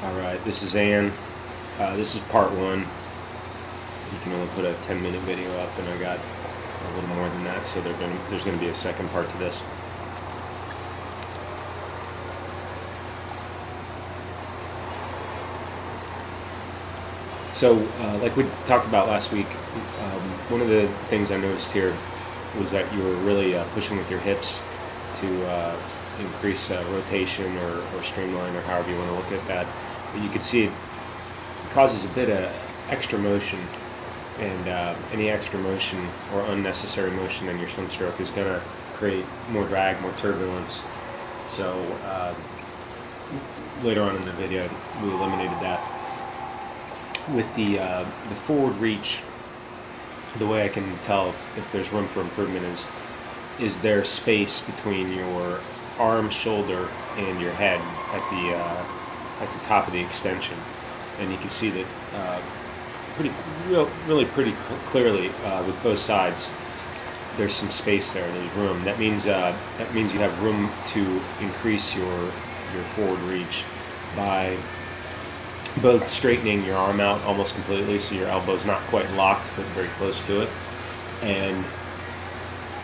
Alright, this is Ann. This is part one. You can only put a 10-minute video up, and I got a little more than that, so there's going to be a second part to this. So, like we talked about last week, one of the things I noticed here was that you were really pushing with your hips to increase rotation or streamline, or however you want to look at that. But you can see it causes a bit of extra motion, and any extra motion or unnecessary motion in your swim stroke is going to create more drag, more turbulence. So later on in the video, we eliminated that. With the forward reach, the way I can tell if there's room for improvement is there space between your arm, shoulder, and your head at the top of the extension, and you can see that really pretty clearly with both sides. There's some space there. There's room. That means you have room to increase your forward reach by both straightening your arm out almost completely, so your elbow's not quite locked but very close to it, and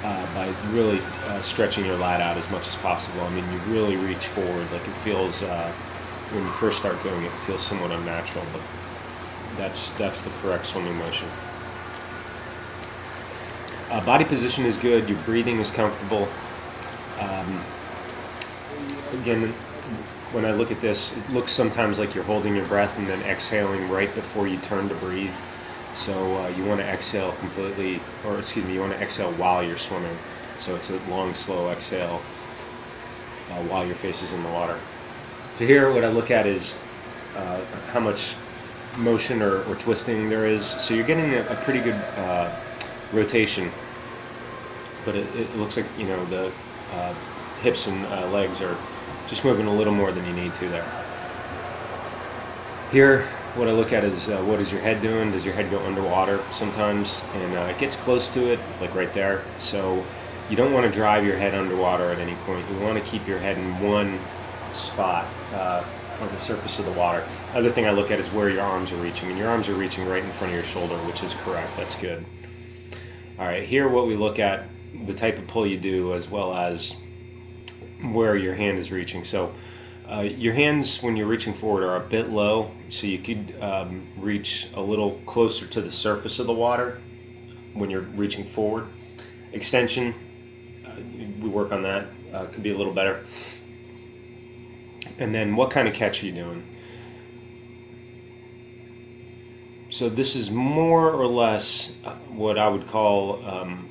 by really stretching your lat out as much as possible. I mean, you really reach forward. Like, it feels, when you first start doing it, it feels somewhat unnatural, but that's the correct swimming motion. Body position is good. Your breathing is comfortable. Again, when I look at this, it looks sometimes like you're holding your breath and then exhaling right before you turn to breathe. So you want to exhale completely, or excuse me, you want to exhale while you're swimming. So it's a long, slow exhale while your face is in the water. So here, what I look at is how much motion or twisting there is. So you're getting a pretty good rotation, but it looks like, you know, the hips and legs are just moving a little more than you need to there. Here, what I look at is what is your head doing? Does your head go underwater sometimes? And it gets close to it, like right there. So you don't want to drive your head underwater at any point. You want to keep your head in one spot on the surface of the water. Other thing I look at is where your arms are reaching. And your arms are reaching right in front of your shoulder, which is correct. That's good. All right, here what we look at, the type of pull you do, as well as where your hand is reaching. So your hands, when you're reaching forward, are a bit low, so you could reach a little closer to the surface of the water when you're reaching forward. Extension, we work on that, could be a little better. And then what kind of catch are you doing? So this is more or less what I would call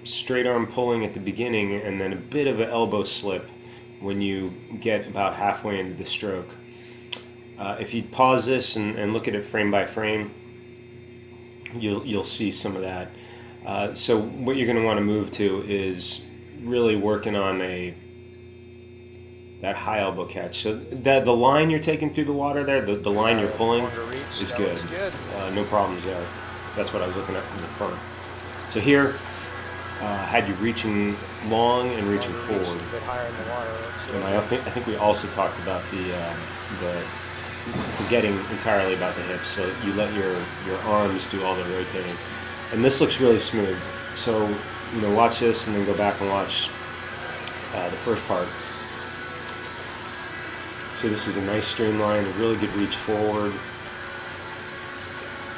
straight arm pulling at the beginning, and then a bit of an elbow slip when you get about halfway into the stroke. If you pause this and look at it frame by frame, you'll see some of that. So what you're going to want to move to is really working on that high elbow catch. So the line you're taking through the water there, the line you're pulling is good. No problems there. That's what I was looking at from the front. So here, had you reaching long and reaching forward. And I think we also talked about the forgetting entirely about the hips. So you let your arms do all the rotating. And this looks really smooth. So, you know, watch this and then go back and watch the first part. So this is a nice streamline, a really good reach forward.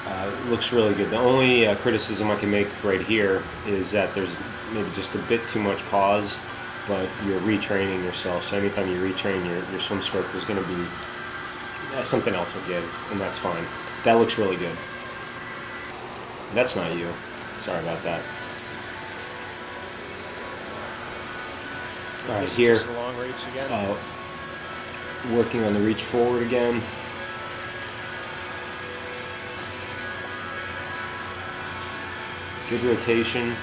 It looks really good. The only criticism I can make right here is that there's maybe just a bit too much pause, but you're retraining yourself. So anytime you retrain your swim stroke, there's going to be something else will give, and that's fine. But that looks really good. That's not you. Sorry about that. All right, here, working on the reach forward again. Good rotation. Yeah,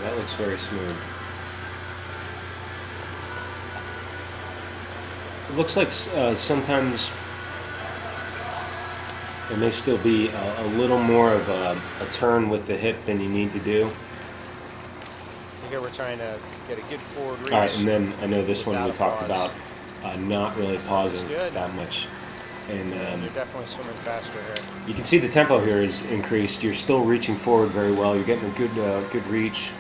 that looks very smooth. It looks like sometimes There may still be a little more of a turn with the hip than you need to do. Here we're trying to get a good forward reach. All right, and then I know this one we talked about not really pausing that much. And you're definitely swimming faster here. You can see the tempo here is increased. You're still reaching forward very well. You're getting a good reach.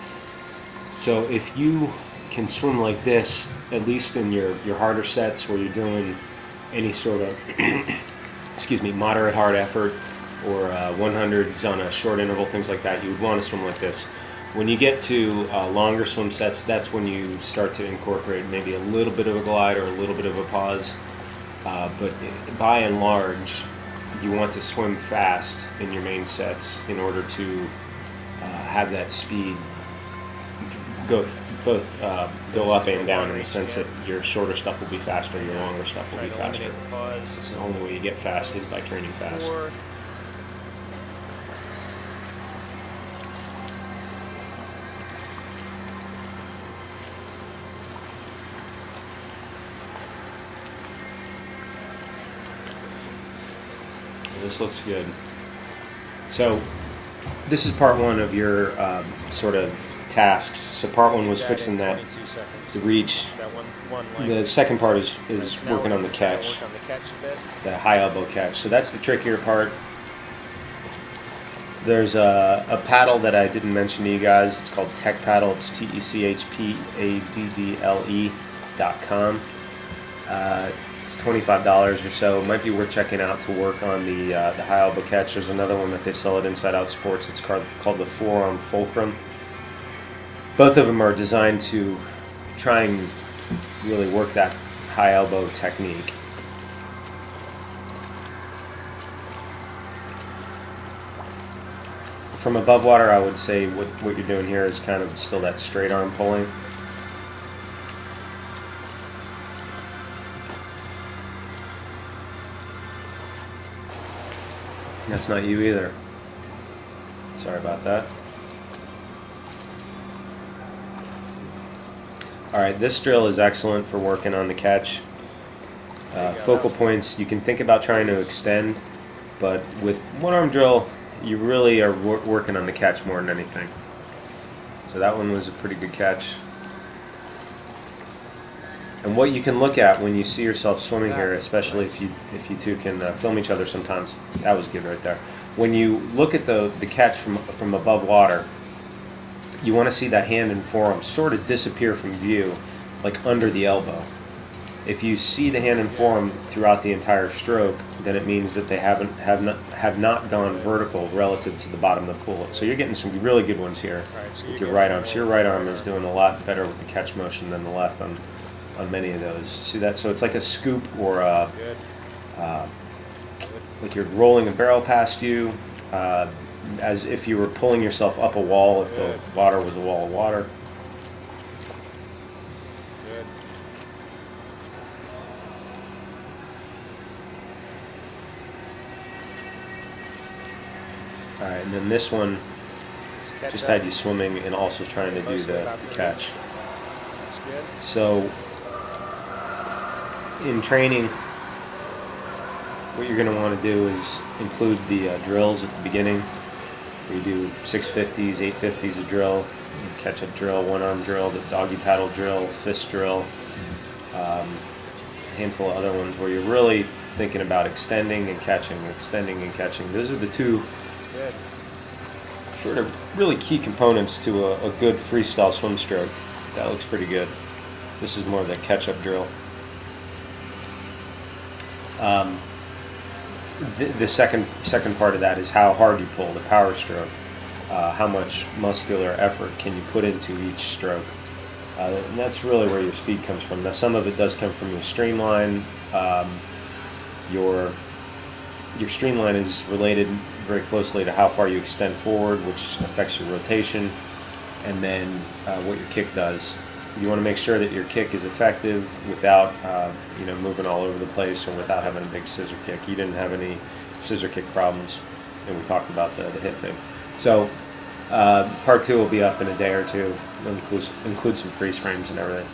So if you can swim like this, at least in your harder sets where you're doing any sort of excuse me, moderate hard effort or 100s on a short interval, things like that, you would want to swim like this. When you get to longer swim sets, that's when you start to incorporate maybe a little bit of a glide or a little bit of a pause. But by and large, you want to swim fast in your main sets in order to have that speed go up and down, in the sense that your shorter stuff will be faster, your longer stuff will be faster. It's the only way you get fast is by training fast. This looks good. So this is part one of your sort of tasks. So part one was fixing the reach. The second part is working on the catch, the high elbow catch. So that's the trickier part. There's a paddle that I didn't mention to you guys. It's called Tech Paddle. It's techpaddle.com. It's $25 or so. It might be worth checking out to work on the high elbow catch. There's another one that they sell at Inside Out Sports. It's called the Forearm Fulcrum. Both of them are designed to try and really work that high elbow technique. From above water, I would say what you're doing here is kind of still that straight arm pulling. That's not you either. Sorry about that. Alright, this drill is excellent for working on the catch. Focal points, you can think about trying to extend, but with one arm drill, you really are working on the catch more than anything. So that one was a pretty good catch. And what you can look at when you see yourself swimming here, especially if you two can film each other sometimes, that was good right there. When you look at the catch from above water, you want to see that hand and forearm sort of disappear from view, like under the elbow. If you see the hand and forearm throughout the entire stroke, then it means that they have not gone vertical relative to the bottom of the pool. So you're getting some really good ones here with your right arm. So your right arm is doing a lot better with the catch motion than the left on many of those. See that? So it's like a scoop or like you're rolling a barrel past you, as if you were pulling yourself up a wall if the water was a wall of water. Alright, and then this one just had you swimming and also trying to do the catch. So in training, what you're going to want to do is include the drills at the beginning. We do 650s, 850s a drill, catch-up drill, one-arm drill, the doggy paddle drill, fist drill, a handful of other ones where you're really thinking about extending and catching, extending and catching. Those are the two sort of really key components to a good freestyle swim stroke. That looks pretty good. This is more of the catch-up drill. The second part of that is how hard you pull, the power stroke. How much muscular effort can you put into each stroke. And that's really where your speed comes from. Now some of it does come from your streamline. Your streamline is related very closely to how far you extend forward, which affects your rotation, and then what your kick does. You want to make sure that your kick is effective without moving all over the place or without having a big scissor kick. You didn't have any scissor kick problems, and we talked about the hip thing. So part 2 will be up in a day or two. It'll include some freeze frames and everything.